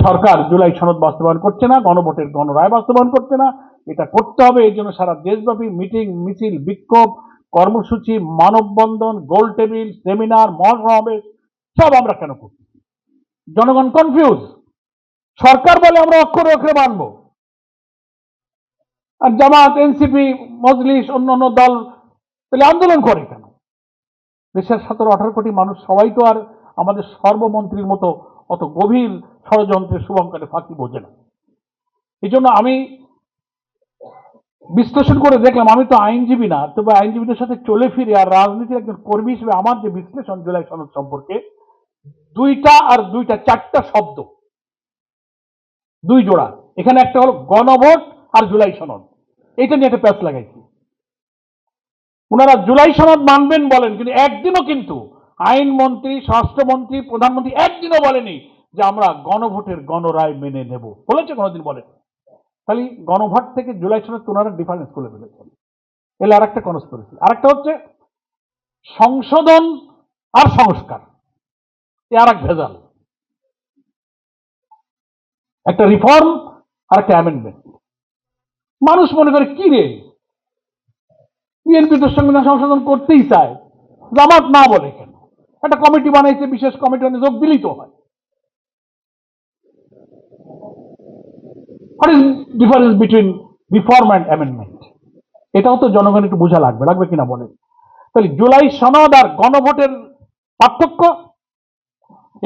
সরকার জুলাই সনদ বাস্তবায়ন করছে না, গণভোটের গণরায় বাস্তবায়ন করছে না। এটা করতে হবে, এই জন্য সারা দেশব্যাপী মিটিং, মিছিল, বিক্ষোভ, কর্মসূচি, মানববন্ধন, গোল টেবিল, সেমিনার, মহাসমাবেশ সব আমরা কেন করছি? জনগণ কনফিউজ। সরকার বলে আমরা অক্ষরে অক্ষরে মানব, আর জামাত, এনসিপি, মজলিস, অন্যান্য দল তাহলে আন্দোলন করে কেন? দেশের 17-18 কোটি মানুষ সবাই তো আর আমাদের সর্বমন্ত্রীর মতো অত গভীর ষড়যন্ত্রের শুভঙ্করে ফাঁকি বোঝে না। এই জন্য আমি বিশ্লেষণ করে দেখলাম, আমি তো আইনজীবী না, তবে আইনজীবীদের সাথে চলে ফিরে আর রাজনীতির একজন কর্মী হিসেবে আমার যে বিশ্লেষণ জুলাই সনদ সম্পর্কে, চারটা শব্দ, দুই জোড়া। এখানে একটা হলো গণভোট আর জুলাই সনদ, এটা নিয়ে একটা প্যাচ লাগাইছি। ওনারা জুলাই সনদ মানবেন বলেন, কিন্তু একদিনও কিন্তু আইনমন্ত্রী, স্বরাষ্ট্রমন্ত্রী, প্রধানমন্ত্রী একদিনও বলেনি যে আমরা গণভোটের গণরায় মেনে নেব। বলেছে কোনোদিন? বলে। খালি গণভোট থেকে জুলাই সনদ ওনারা ডিফারেন্স করে ফেলেছেন। এলে আর একটা কনস্পিরেসি। আরেকটা হচ্ছে সংশোধন আর সংস্কার, এ আর এক ভেজাল। একটা রিফর্ম আর একটা অ্যামেন্ডমেন্ট। মানুষ মনে করে কি রে, বিএনপি তো সংবিধান সংশোধন করতেই চায়, জামাত না বলে কেন? একটা কমিটি বানাইছে, বিশেষ কমিটি যোগ দিলেই তো হয়। What is difference between reform and amendment? এটাও তো জনগণ একটু বোঝা লাগবে কিনা বলেন। তাহলে জুলাই সনদ আর গণভোটের পার্থক্য,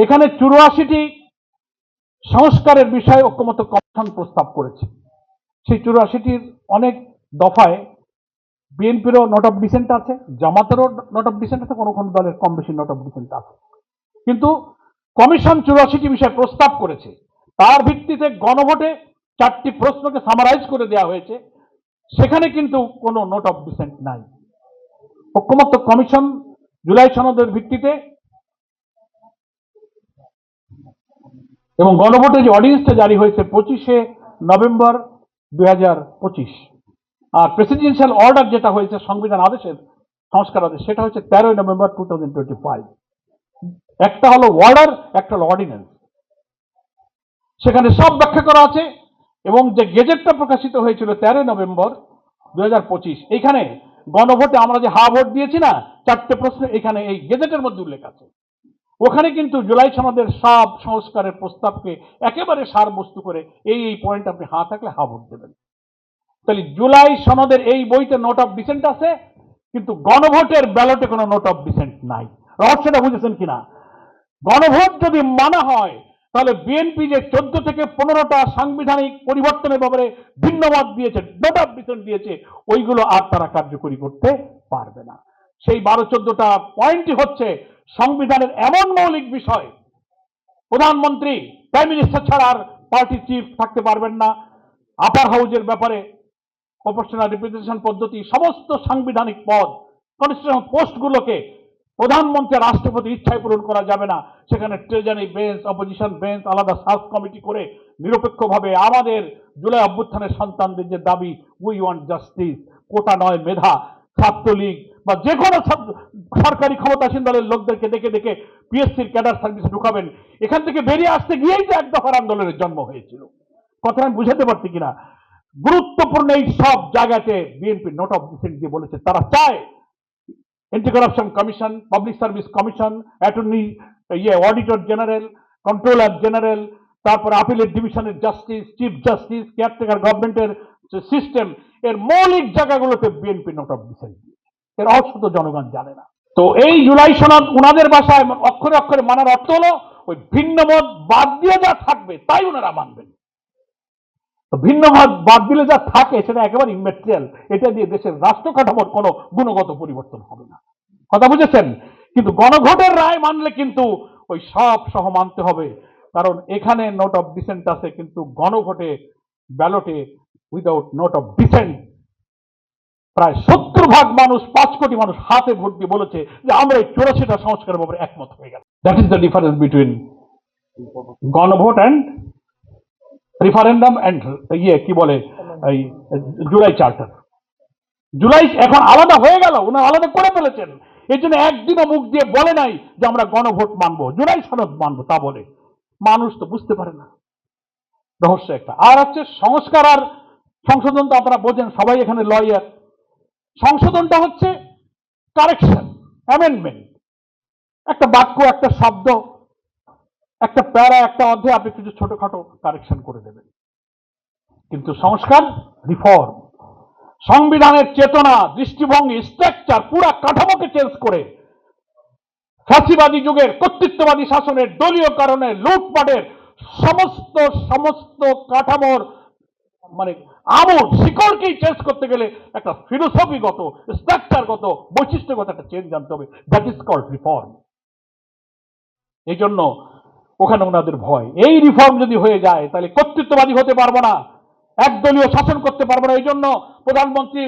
এখানে 84টি সংস্কারের বিষয়ে ঐক্যমত্য কমিশন প্রস্তাব করেছে। সেই 84টির অনেক দফায় বিএনপিরও নোট অফ ডিসেন্ট আছে, জামাতেরও নোট অফ ডিসেন্ট আছে, কোনো কোনো দলের কম বেশি নোট অফ ডিসেন্ট আছে। কিন্তু কমিশন 84টি বিষয়ে প্রস্তাব করেছে, তার ভিত্তিতে গণভোটে 4টি প্রশ্নকে সামারাইজ করে দেওয়া হয়েছে, সেখানে কিন্তু কোনো নোট অফ ডিসেন্ট নাই। ঐক্যমত্য কমিশন জুলাই সনদের ভিত্তিতে এবং গণভোটে যে অর্ডিন্যান্সটা জারি হয়েছে 25শে নভেম্বর 2025, আর প্রেসিডেন্সিয়াল অর্ডার যেটা হয়েছে সংবিধান আদেশের সংস্কার আদেশ, সেটা হচ্ছে 13 নভেম্বর 2025। একটা হলো অর্ডার, একটা হলো অর্ডিন্যান্স। সেখানে সব ব্যাখ্যা করা আছে। এবং যে গেজেটটা প্রকাশিত হয়েছিল 13 নভেম্বর 2025, এখানে গণভোটে আমরা যে হা ভোট দিয়েছি না 4টে প্রশ্ন, এখানে এই গেজেটের মধ্যে উল্লেখ আছে। ওখানে কিন্তু জুলাই সনদের সব সংস্কারের প্রস্তাবকে একেবারে সারবস্তু করে এই পয়েন্ট আপনি হা থাকলে হা ভোট দেবেন। তাহলে জুলাই সনদের এই বইতে নোট অফ ডিসেন্ট আছে, কিন্তু গণভোটের ব্যালটে কোনো নোট অফ ডিসেন্ট নাই। রহস্যটা বুঝেছেন কিনা? গণভোট যদি মানা হয়, তাহলে বিএনপি যে 14 থেকে 15টা সাংবিধানিক পরিবর্তনের ব্যাপারে ভিন্ন মত দিয়েছে, নোট অফ ডিসেন্ট দিয়েছে, ওইগুলো আর তারা কার্যকরী করতে পারবে না। সেই 12-14টা পয়েন্টই হচ্ছে সংবিধানের এমন মৌলিক বিষয়, প্রধানমন্ত্রী, প্রাইম মিনিস্টার ছাড়া আর পার্টি চিফ থাকতে পারবেন না। আপার হাউজের ব্যাপারে প্রপোর্শনাল রিপ্রেজেন্টেশন পদ্ধতি, সমস্ত সাংবিধানিক পদ, কনস্টিটিউশনাল পোস্টগুলোকে প্রধানমন্ত্রী, রাষ্ট্রপতি ইচ্ছায় পূরণ করা যাবে না। সেখানে ট্রেজারি বেঞ্চ, অপোজিশন বেঞ্চ, আলাদা সার্চ কমিটি করে নিরপেক্ষভাবে আমাদের জুলাই অভ্যুত্থানের সন্তানদের যে দাবি, উই ওয়ান্ট জাস্টিস, কোটা নয় মেধা, ছাত্রলীগ বা যে কোনো সরকারি ক্ষমতাসীন দলের লোকদেরকে দেখে দেখে পিএসসির ক্যাডার সার্ভিসে ঢুকাবেন। এখান থেকে বেরিয়ে আসতে গিয়েই তো এক দফার আন্দোলনের জন্ম হয়েছিল। কথা আমি বুঝাতে পারছি কিনা? গুরুত্বপূর্ণ এই সব জায়গাতে বিএনপি নোট অফ ডিসেন্ট দিয়ে বলেছে তারা চায় anti corruption commission, public service commission, attorney, auditor general, controller general, তারপরে আপিলের ডিভিশনের জাস্টিস, চিফ জাস্টিস, কেয়ারটেকার গভর্নমেন্টের সিস্টেম, এর মৌলিক জায়গাগুলোতে বিএনপি নোট অফ ডিসেন্ট দিয়েছে। এর রহস্য তো জনগণ জানে না। তো এই জুলাই সনদ উনাদের ভাষায় অক্ষরে অক্ষরে মানার অর্থ হলো ওই ভিন্ন মত বাদ দিয়ে যা থাকবে তাই ওনারা মানবেন। ভিন্ন মত বাদ দিলে যা থাকে সেটা একেবারে ইমেটেরিয়াল, এটা দিয়ে দেশের রাষ্ট্র কাঠামোর কোনো গুণগত পরিবর্তন হবে না। কথা বুঝেছেন? কিন্তু গণভোটের রায় মানলে কিন্তু ওই সব সহ মানতে হবে, কারণ এখানে নোট অফ ডিসেন্ট আছে, কিন্তু গণভোটে ব্যালটে উইদাউট নোট অফ ডিসেন্ট প্রায় 70% মানুষ, 5 কোটি মানুষ হাতে ভোট দিয়ে বলেছে যে আমরা এই 84টা সংস্কারের ব্যাপারে একমত হয়ে গেল। That is the difference between গণভোট অ্যান্ড রিফারেন্ডাম অ্যান্ড কি বলে এই জুলাই চার্টার। জুলাই এখন আলাদা হয়ে গেল, ওনারা আলাদা করে ফেলেছেন। এই জন্য একদিনও মুখ দিয়ে বলে নাই যে আমরা গণভোট মানবো, জুলাই সনদ মানবো, তা বলে মানুষ তো বুঝতে পারে না, রহস্য একটা। আর হচ্ছে সংস্কার আর সংশোধন, তো আপনারা বোঝেন, সবাই এখানে লয়ার। সংশোধনটা হচ্ছে কারেকশন, অ্যামেন্ডমেন্ট, একটা বাক্য, একটা শব্দ, একটা প্যারা, একটা অধ্যায় আপনি কিছু ছোটখাটো কারেকশন করে দেবেন। কিন্তু সংস্কার, রিফর্ম, সংবিধানের চেতনা, দৃষ্টিভঙ্গি, স্ট্রাকচার, পুরা কাঠামোকে চেঞ্জ করে ফ্যাসিবাদী যুগের, কর্তৃত্ববাদী শাসনের, দলীয় কারণে লুটপাটের সমস্ত সমস্ত কাঠামোর মানে আমূল শিকড়কেই চেঞ্জ করতে গেলে একটা ফিলোসফিগত, স্ট্রাকচারগত, বৈশিষ্ট্যগত একটা চেঞ্জ আনতে হবে। That is called reform. এই জন্য ওখানে ওনাদের ভয়, এই রিফর্ম যদি হয়ে যায় তাহলে কর্তৃত্ববাদী হতে পারবো না, একদলীয় শাসন করতে পারবো না। এই জন্য প্রধানমন্ত্রী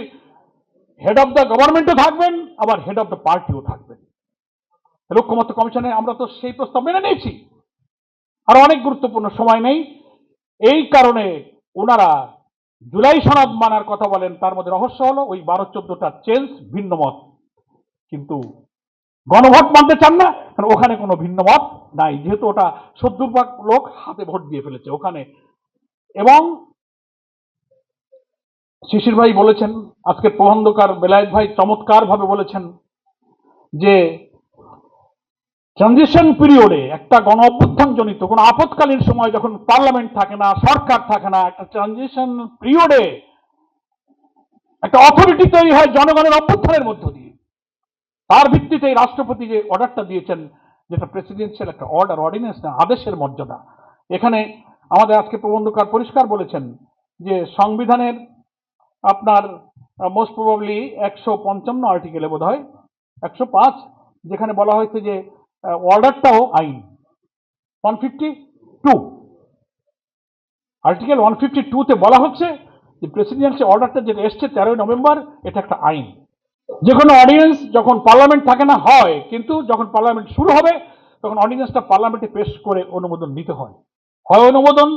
হেড অফ দ্য গভর্নমেন্টও থাকবেন, আবার হেড অফ দ্য পার্টিও থাকবেন। ঐক্যমত্য কমিশনে আমরা তো সেই প্রস্তাব মেনে নিয়েছি। আর অনেক গুরুত্বপূর্ণ, সময় নেই, এই কারণে ওনারা জুলাই সনদ মানার কথা বলেন। তার মধ্যে রহস্য হলো ওই 12-14টা চেঞ্জ, ভিন্ন মত, কিন্তু গণভোট মানতে চান না, কারণ ওখানে কোনো ভিন্ন মত নাই, যেহেতু ওটা 70% লোক হাতে ভোট দিয়ে ফেলেছে ওখানে। এবং শিশির ভাই বলেছেন, আজকে প্রবন্ধকার বেলায়েত ভাই চমৎকার ভাবে বলেছেন যে ট্রানজিশন পিরিয়ডে, একটা গণ অভ্যুত্থান জনিত কোন আপৎকালীন সময় যখন পার্লামেন্ট থাকে না, সরকার থাকে না, একটা ট্রানজিশন পিরিয়ডে একটা অথরিটি তৈরি হয় জনগণের অভ্যুত্থানের মধ্য দিয়ে। তার ভিত্তিতে রাষ্ট্রপতি যে অর্ডারটা দিয়েছেন, যেটা প্রেসিডেন্সিয়াল একটা অর্ডার, অর্ডিন্যান্স না, আদেশের মর্যাদা। এখানে আমাদের আজকে প্রবন্ধকার পরিষ্কার বলেছেন যে সংবিধানের আপনার মোস্ট প্রবাবলি 155 আর্টিকেলে বোধ হয় 105, যেখানে বলা হয়েছে যে অর্ডারটাও আইন। 152 আর্টিকেল 152-তে বলা হচ্ছে যে প্রেসিডেন্সিয়াল অর্ডারটা যেটা এসছে 13 নভেম্বর, এটা একটা আইন। যে কোনো অর্ডিন্যান্স যখন পার্লামেন্ট থাকে না হয়, কিন্তু যখন পার্লামেন্ট শুরু হবে তখন অর্ডিন্যান্সটা পার্লামেন্টে পেশ করে অনুমোদন নিতে হয়। হয় অনুমোদন,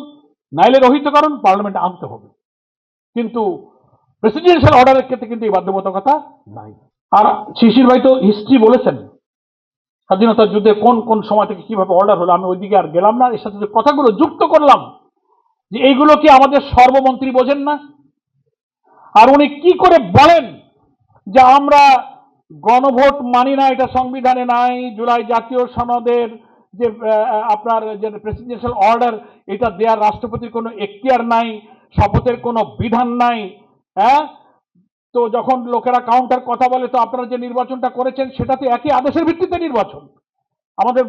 নাইলে রহিতকরণ, পার্লামেন্টে আনতে হবে। কিন্তু প্রেসিডেন্সিয়াল অর্ডারের ক্ষেত্রে কিন্তু এই বাধ্যবাধকতা নাই। আর শিশির ভাই তো হিস্ট্রি বলেছেন, স্বাধীনতার যুদ্ধে কোন কোন সময় থেকে কিভাবে অর্ডার হলো, আমি ওইদিকে আর গেলাম না। এর সাথে যে কথাগুলো যুক্ত করলাম যে এইগুলো কি আমাদের সর্বমন্ত্রী বোঝেন না? আর উনি কি করে বলেন যে আমরা গণভোট মানি না, এটা সংবিধানে নাই, জুলাই জাতীয় সনদের যে আপনার যে প্রেসিডেন্সিয়াল অর্ডার, এটা দেওয়ার রাষ্ট্রপতির কোনো এখতিয়ার নাই, শপথের কোনো বিধান নাই। হ্যাঁ, তো যখন লোকেরা কাউন্টার কথা বলে, তো আপনারা যে নির্বাচনটা করেছেন সেটা তো একই আদেশের ভিত্তিতে নির্বাচন। আমাদের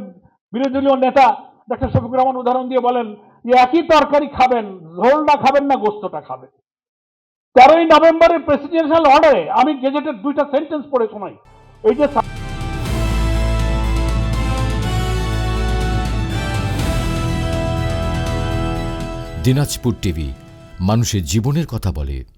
বিরোধী দলীয় নেতা ডক্টর শফিকুর রহমান উদাহরণ দিয়ে বলেন যে একই তরকারি খাবেন, ঝোলটা খাবেন না গোস্তটা খাবেন। 13 নভেম্বরের প্রেসিডেন্সিয়াল অর্ডারে আমি গেজেটের 2টা সেন্টেন্স পড়ে শোনাই। এই যে দিনাজপুর টিভি, মানুষের জীবনের কথা বলে।